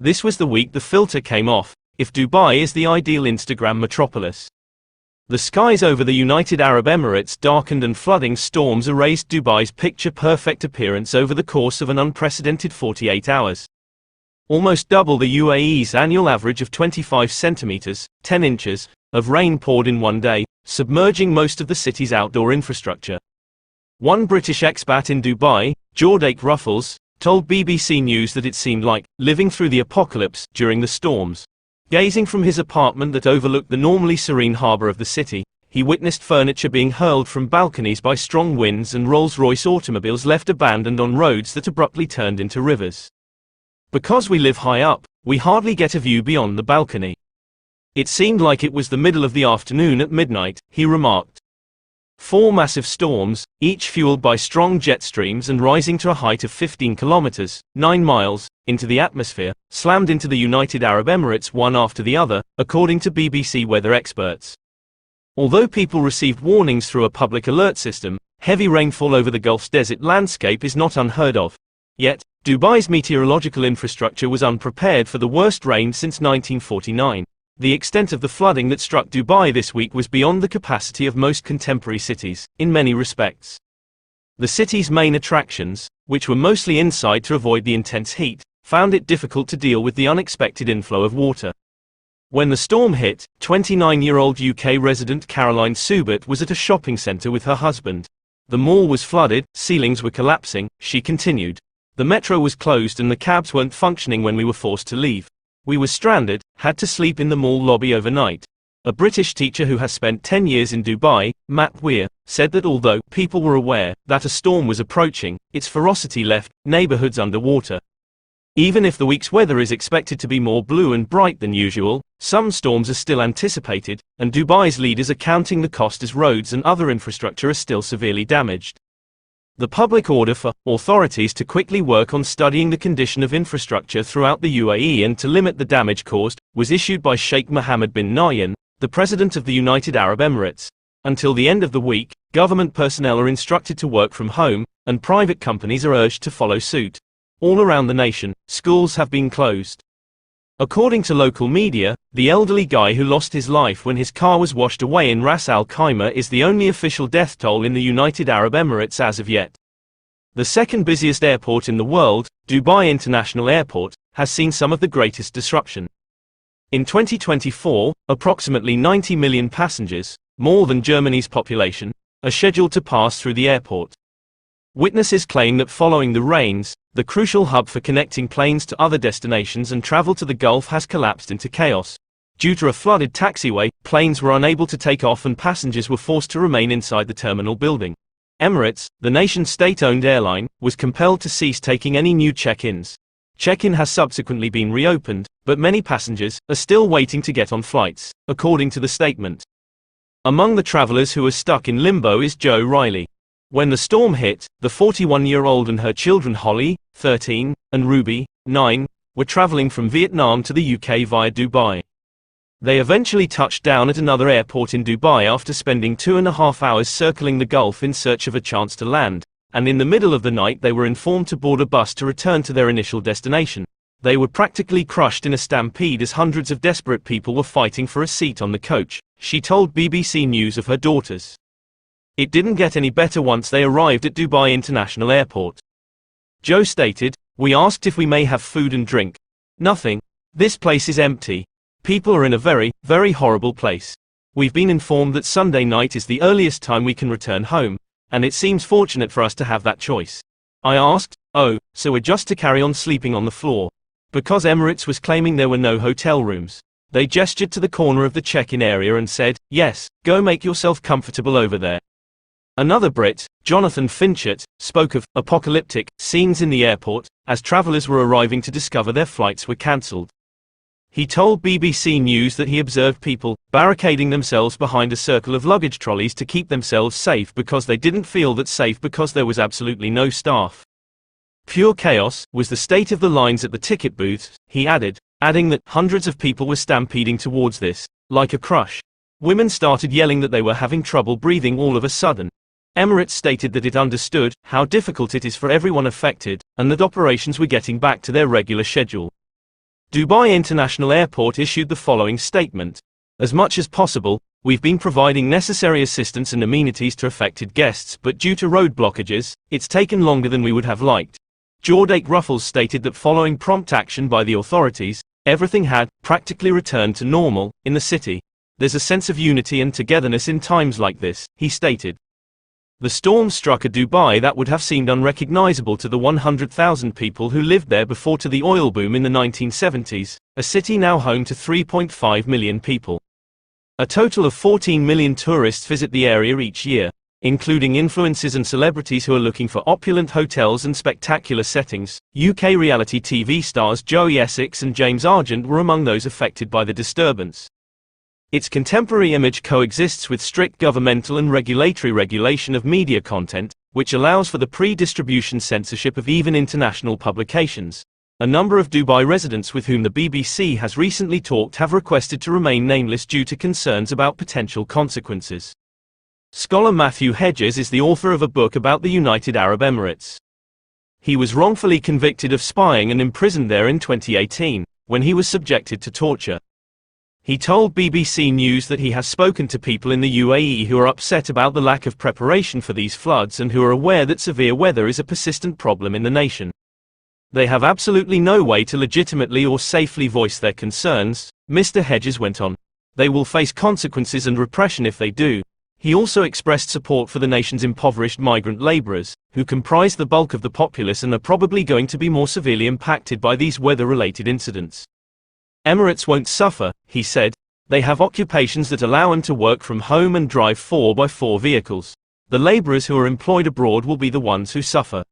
This was the week the filter came off, if Dubai is the ideal Instagram metropolis. The skies over the United Arab Emirates darkened and flooding storms erased Dubai's picture-perfect appearance over the course of an unprecedented 48 hours. Almost double the UAE's annual average of 25 centimeters, 10 inches, of rain poured in one day, submerging most of the city's outdoor infrastructure. One British expat in Dubai, Jordake Ruffles, told BBC News that it seemed like living through the apocalypse during the storms. Gazing from his apartment that overlooked the normally serene harbour of the city, he witnessed furniture being hurled from balconies by strong winds and Rolls-Royce automobiles left abandoned on roads that abruptly turned into rivers. Because we live high up, we hardly get a view beyond the balcony. It seemed like it was the middle of the afternoon at midnight, he remarked. 4 massive storms, each fueled by strong jet streams and rising to a height of 15 kilometers, 9 miles, into the atmosphere, slammed into the United Arab Emirates one after the other, according to BBC weather experts. Although people received warnings through a public alert system, heavy rainfall over the Gulf's desert landscape is not unheard of. Yet, Dubai's meteorological infrastructure was unprepared for the worst rain since 1949. The extent of the flooding that struck Dubai this week was beyond the capacity of most contemporary cities, in many respects. The city's main attractions, which were mostly inside to avoid the intense heat, found it difficult to deal with the unexpected inflow of water. When the storm hit, 29-year-old UK resident Caroline Subert was at a shopping centre with her husband. The mall was flooded, ceilings were collapsing, she continued. The metro was closed and the cabs weren't functioning when we were forced to leave. We were stranded, had to sleep in the mall lobby overnight. A British teacher who has spent 10 years in Dubai, Matt Weir, said that although people were aware that a storm was approaching, its ferocity left neighborhoods underwater. Even if the week's weather is expected to be more blue and bright than usual, some storms are still anticipated, and Dubai's leaders are counting the cost as roads and other infrastructure are still severely damaged. The public order for authorities to quickly work on studying the condition of infrastructure throughout the UAE and to limit the damage caused was issued by Sheikh Mohammed bin Nahyan, the president of the United Arab Emirates. Until the end of the week, government personnel are instructed to work from home, and private companies are urged to follow suit. All around the nation, schools have been closed. According to local media, the elderly guy who lost his life when his car was washed away in Ras Al Khaimah is the only official death toll in the United Arab Emirates as of yet. The second busiest airport in the world, Dubai International Airport, has seen some of the greatest disruption. In 2024, approximately 90 million passengers, more than Germany's population, are scheduled to pass through the airport. Witnesses claim that following the rains, the crucial hub for connecting planes to other destinations and travel to the Gulf has collapsed into chaos. Due to a flooded taxiway, planes were unable to take off and passengers were forced to remain inside the terminal building. Emirates, the nation's state-owned airline, was compelled to cease taking any new check-ins. Check-in has subsequently been reopened, but many passengers are still waiting to get on flights, according to the statement. Among the travelers who are stuck in limbo is Joe Riley. When the storm hit, the 41-year-old and her children Holly, 13, and Ruby, 9, were traveling from Vietnam to the UK via Dubai. They eventually touched down at another airport in Dubai after spending 2.5 hours circling the Gulf in search of a chance to land, and in the middle of the night they were informed to board a bus to return to their initial destination. They were practically crushed in a stampede as hundreds of desperate people were fighting for a seat on the coach, she told BBC News of her daughters. It didn't get any better once they arrived at Dubai International Airport. Joe stated, "We asked if we may have food and drink. Nothing. This place is empty. People are in a very, very horrible place. We've been informed that Sunday night is the earliest time we can return home, and it seems fortunate for us to have that choice. I asked, oh, so we're just to carry on sleeping on the floor? Because Emirates was claiming there were no hotel rooms. They gestured to the corner of the check-in area and said, yes, go make yourself comfortable over there." Another Brit, Jonathan Finchett, spoke of apocalyptic scenes in the airport as travelers were arriving to discover their flights were cancelled. He told BBC News that he observed people barricading themselves behind a circle of luggage trolleys to keep themselves safe because they didn't feel that safe because there was absolutely no staff. Pure chaos was the state of the lines at the ticket booths, he added, adding that hundreds of people were stampeding towards this, like a crush. Women started yelling that they were having trouble breathing all of a sudden. Emirates stated that it understood how difficult it is for everyone affected, and that operations were getting back to their regular schedule. Dubai International Airport issued the following statement. As much as possible, we've been providing necessary assistance and amenities to affected guests, but due to road blockages, it's taken longer than we would have liked. Jordache Ruffles stated that following prompt action by the authorities, everything had practically returned to normal in the city. There's a sense of unity and togetherness in times like this, he stated. The storm struck a Dubai that would have seemed unrecognizable to the 100,000 people who lived there before to the oil boom in the 1970s, a city now home to 3.5 million people. A total of 14 million tourists visit the area each year, including influencers and celebrities who are looking for opulent hotels and spectacular settings. UK reality TV stars Joey Essex and James Argent were among those affected by the disturbance. Its contemporary image coexists with strict governmental and regulatory regulation of media content, which allows for the pre-distribution censorship of even international publications. A number of Dubai residents with whom the BBC has recently talked have requested to remain nameless due to concerns about potential consequences. Scholar Matthew Hedges is the author of a book about the United Arab Emirates. He was wrongfully convicted of spying and imprisoned there in 2018, when he was subjected to torture. He told BBC News that he has spoken to people in the UAE who are upset about the lack of preparation for these floods and who are aware that severe weather is a persistent problem in the nation. They have absolutely no way to legitimately or safely voice their concerns, Mr. Hedges went on. They will face consequences and repression if they do. He also expressed support for the nation's impoverished migrant laborers, who comprise the bulk of the populace and are probably going to be more severely impacted by these weather-related incidents. Emirates won't suffer, he said. They have occupations that allow them to work from home and drive 4x4 vehicles. The laborers who are employed abroad will be the ones who suffer.